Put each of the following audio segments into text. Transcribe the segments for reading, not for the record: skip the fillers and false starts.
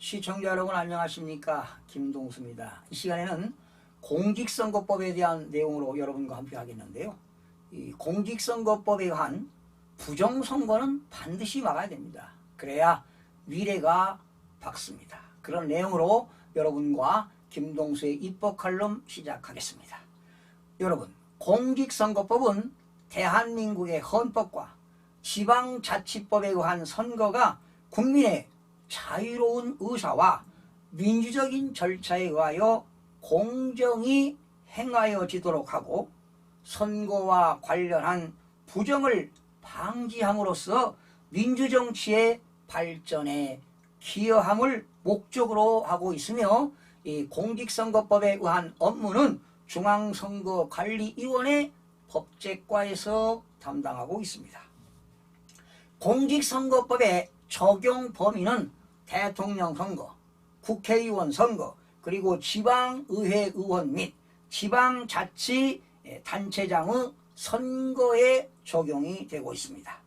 시청자 여러분 안녕하십니까, 김동수입니다. 이 시간에는 공직선거법에 대한 내용으로 여러분과 함께 하겠는데요. 이 공직선거법에 의한 부정선거는 반드시 막아야 됩니다. 그래야 미래가 밝습니다. 그런 내용으로 여러분과 김동수의 입법 칼럼 시작하겠습니다. 여러분, 공직선거법은 대한민국의 헌법과 지방자치법에 의한 선거가 국민의 자유로운 의사와 민주적인 절차에 의하여 공정히 행하여지도록 하고 선거와 관련한 부정을 방지함으로써 민주정치의 발전에 기여함을 목적으로 하고 있으며, 이 공직선거법에 의한 업무는 중앙선거관리위원회 법제과에서 담당하고 있습니다. 공직선거법의 적용 범위는 대통령 선거, 국회의원 선거, 그리고 지방의회 의원 및 지방자치단체장의 선거에 적용이 되고 있습니다.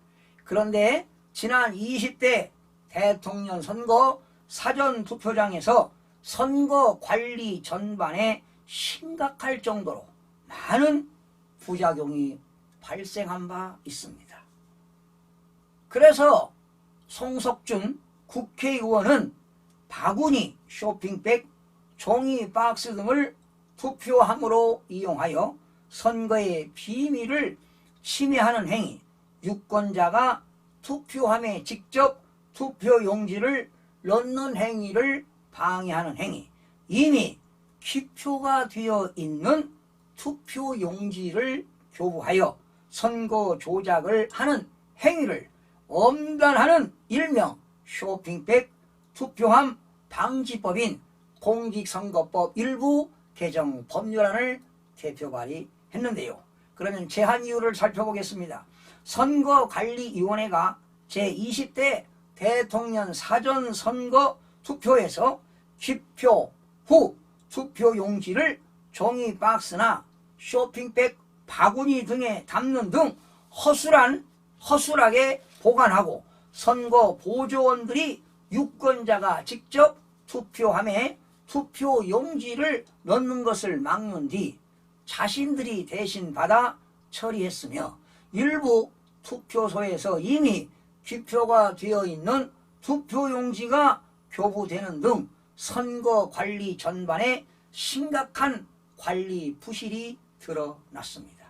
그런데 지난 20대 대통령 선거 사전투표장에서 선거 관리 전반에 심각할 정도로 많은 부작용이 발생한 바 있습니다. 그래서 송석준 국회의원은 바구니, 쇼핑백, 종이 박스 등을 투표함으로 이용하여 선거의 비밀을 침해하는 행위, 유권자가 투표함에 직접 투표용지를 넣는 행위를 방해하는 행위, 이미 기표가 되어 있는 투표용지를 교부하여 선거 조작을 하는 행위를 엄단하는 일명 쇼핑백 투표함 방지법인 공직선거법 일부 개정 법률안을 대표 발의했는데요. 그러면 제한 이유를 살펴보겠습니다. 선거관리위원회가 제20대 대통령 사전선거 투표에서 기표 후 투표용지를 종이 박스나 쇼핑백, 바구니 등에 담는 등 허술하게 보관하고 선거 보조원들이 유권자가 직접 투표함에 투표용지를 넣는 것을 막는 뒤 자신들이 대신 받아 처리했으며, 일부 투표소에서 이미 기표가 되어 있는 투표용지가 교부되는 등 선거 관리 전반에 심각한 관리 부실이 드러났습니다.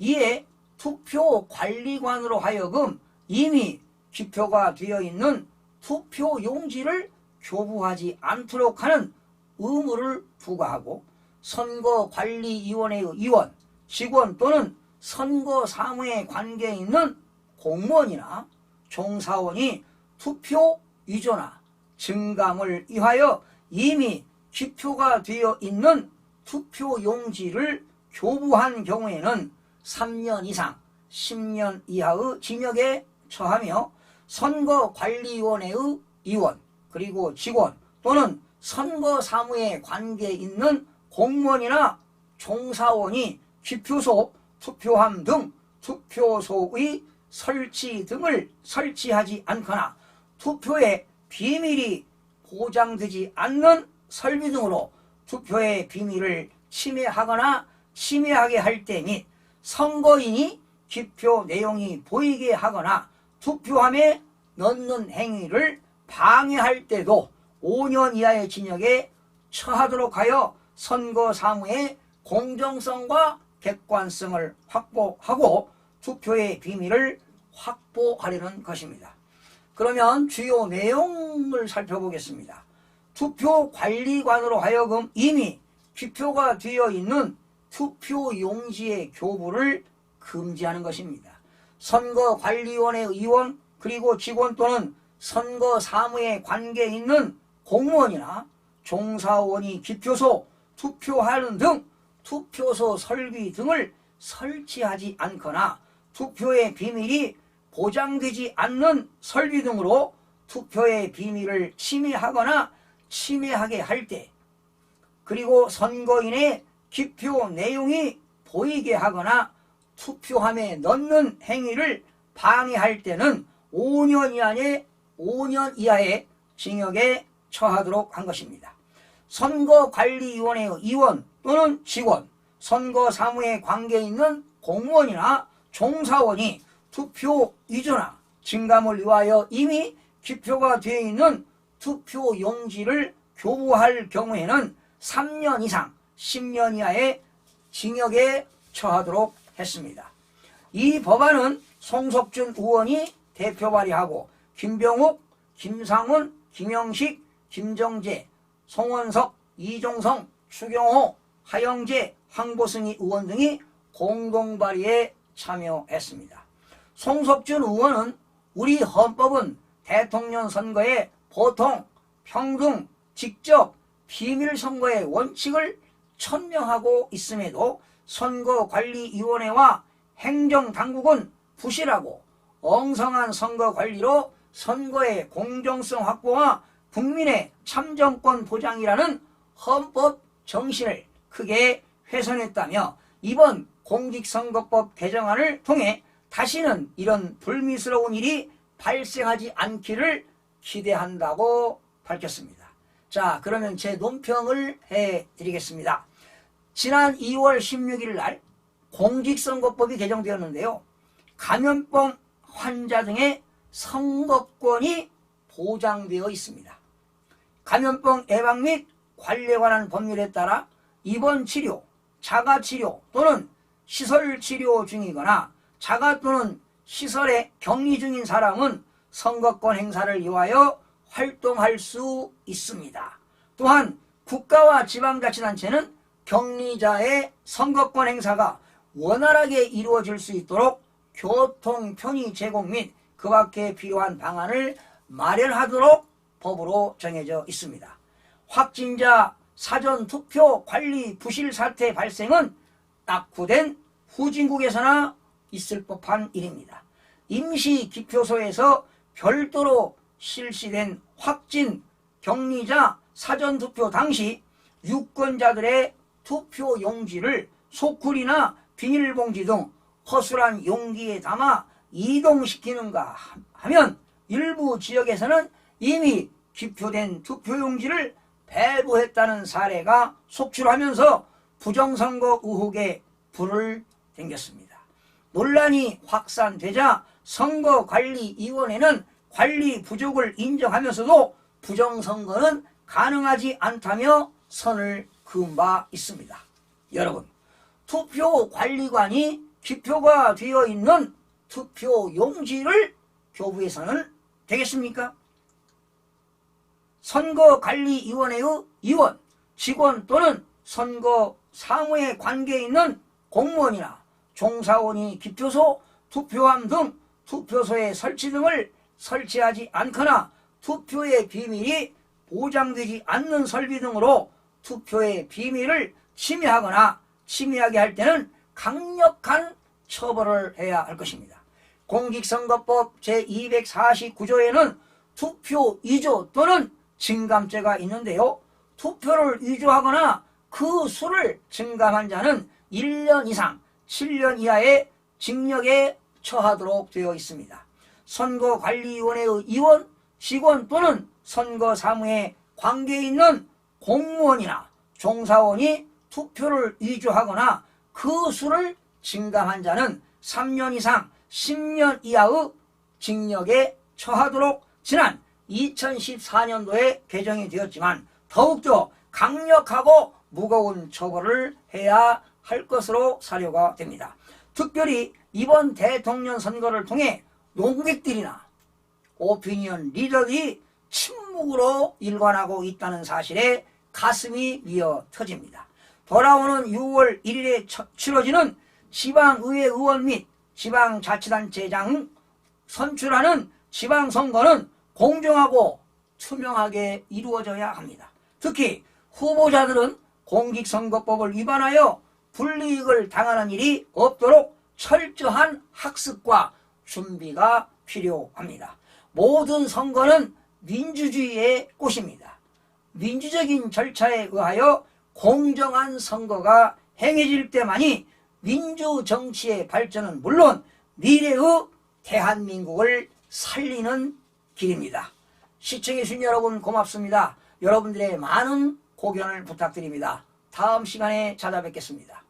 이에 투표관리관으로 하여금 이미 기표가 되어 있는 투표용지를 교부하지 않도록 하는 의무를 부과하고 선거관리위원회의 위원, 직원 또는 선거사무에 관계 있는 공무원이나 종사원이 투표 위조나 증감을 위하여 이미 기표가 되어 있는 투표용지를 교부한 경우에는 3년 이상 10년 이하의 징역에 처하며 선거관리위원회의 위원, 그리고 직원 또는 선거사무에 관계 있는 공무원이나 종사원이 기표소, 투표함 등 투표소의 설치 등을 설치하지 않거나 투표의 비밀이 보장되지 않는 설비 등으로 투표의 비밀을 침해하거나 침해하게 할 때 및 선거인이 기표 내용이 보이게 하거나 투표함에 넣는 행위를 방해할 때도 5년 이하의 징역에 처하도록 하여 선거사무의 공정성과 객관성을 확보하고 투표의 비밀을 확보하려는 것입니다. 그러면 주요 내용을 살펴보겠습니다. 투표관리관으로 하여금 이미 기표가 되어 있는 투표용지의 교부를 금지하는 것입니다. 선거관리위원회 의원, 그리고 직원 또는 선거사무에 관계 있는 공무원이나 종사원이 기표소, 투표하는 등 투표소 설비 등을 설치하지 않거나 투표의 비밀이 보장되지 않는 설비 등으로 투표의 비밀을 침해하거나 침해하게 할 때, 그리고 선거인의 기표 내용이 보이게 하거나 투표함에 넣는 행위를 방해할 때는 5년 이하의 징역에 처하도록 한 것입니다. 선거관리위원회의 위원 또는 직원, 선거사무에 관계 있는 공무원이나 종사원이 투표 위조나 증감을 위하여 이미 기표가 되어 있는 투표용지를 교부할 경우에는 3년 이상 10년 이하의 징역에 처하도록 했습니다. 이 법안은 송석준 의원이 대표 발의하고 김병욱, 김상훈, 김영식, 김정재, 송원석, 이종성, 추경호, 하영재, 황보승희 의원 등이 공동 발의에 참여했습니다. 송석준 의원은 우리 헌법은 대통령 선거에 보통, 평등, 직접, 비밀 선거의 원칙을 천명하고 있음에도 선거관리위원회와 행정당국은 부실하고 엉성한 선거관리로 선거의 공정성 확보와 국민의 참정권 보장이라는 헌법 정신을 크게 훼손했다며 이번 공직선거법 개정안을 통해 다시는 이런 불미스러운 일이 발생하지 않기를 기대한다고 밝혔습니다. 자, 그러면 제 논평을 해드리겠습니다. 지난 2월 16일 날 공직선거법이 개정되었는데요. 감염병 환자 등의 선거권이 보장되어 있습니다. 감염병 예방 및 관리에 관한 법률에 따라 입원 치료, 자가 치료 또는 시설 치료 중이거나 자가 또는 시설에 격리 중인 사람은 선거권 행사를 위하여 활동할 수 있습니다. 또한 국가와 지방자치단체는 격리자의 선거권 행사가 원활하게 이루어질 수 있도록 교통 편의 제공 및 그 밖에 필요한 방안을 마련하도록 법으로 정해져 있습니다. 확진자 사전투표 관리 부실 사태 발생은 낙후된 후진국에서나 있을 법한 일입니다. 임시 기표소에서 별도로 실시된 확진 격리자 사전투표 당시 유권자들의 투표용지를 소쿠리나 비닐봉지 등 허술한 용기에 담아 이동시키는가 하면 일부 지역에서는 이미 기표된 투표용지를 배부했다는 사례가 속출하면서 부정선거 의혹에 불을 댕겼습니다. 논란이 확산되자 선거관리위원회는 관리 부족을 인정하면서도 부정선거는 가능하지 않다며 선을 그은 바 있습니다. 여러분, 투표관리관이 기표가 되어 있는 투표용지를 교부해서는 되겠습니까? 선거관리위원회의 위원, 직원 또는 선거사무에 관계 있는 공무원이나 종사원이 기표소, 투표함 등 투표소의 설치 등을 설치하지 않거나 투표의 비밀이 보장되지 않는 설비 등으로 투표의 비밀을 침해하거나 침해하게 할 때는 강력한 처벌을 해야 할 것입니다. 공직선거법 제249조에는 투표 위조 또는 증감죄가 있는데요. 투표를 위조하거나 그 수를 증감한 자는 1년 이상 7년 이하의 징역에 처하도록 되어 있습니다. 선거관리위원회의 위원, 직원 또는 선거사무에 관계 있는 공무원이나 종사원이 투표를 위조하거나 그 수를 증감한 자는 3년 이상 10년 이하의 징역에 처하도록 지난 2014년도에 개정이 되었지만 더욱더 강력하고 무거운 처벌을 해야 할 것으로 사료가 됩니다. 특별히 이번 대통령 선거를 통해 농객들이나 오피니언 리더들이 침묵으로 일관하고 있다는 사실에 가슴이 미어 터집니다. 돌아오는 6월 1일에 치러지는 지방의회 의원 및 지방자치단체장 선출하는 지방선거는 공정하고 투명하게 이루어져야 합니다. 특히 후보자들은 공직선거법을 위반하여 불이익을 당하는 일이 없도록 철저한 학습과 준비가 필요합니다. 모든 선거는 민주주의의 꽃입니다. 민주적인 절차에 의하여 공정한 선거가 행해질 때만이 민주정치의 발전은 물론 미래의 대한민국을 살리는 길입니다. 시청해주신 여러분 고맙습니다. 여러분들의 많은 고견을 부탁드립니다. 다음 시간에 찾아뵙겠습니다.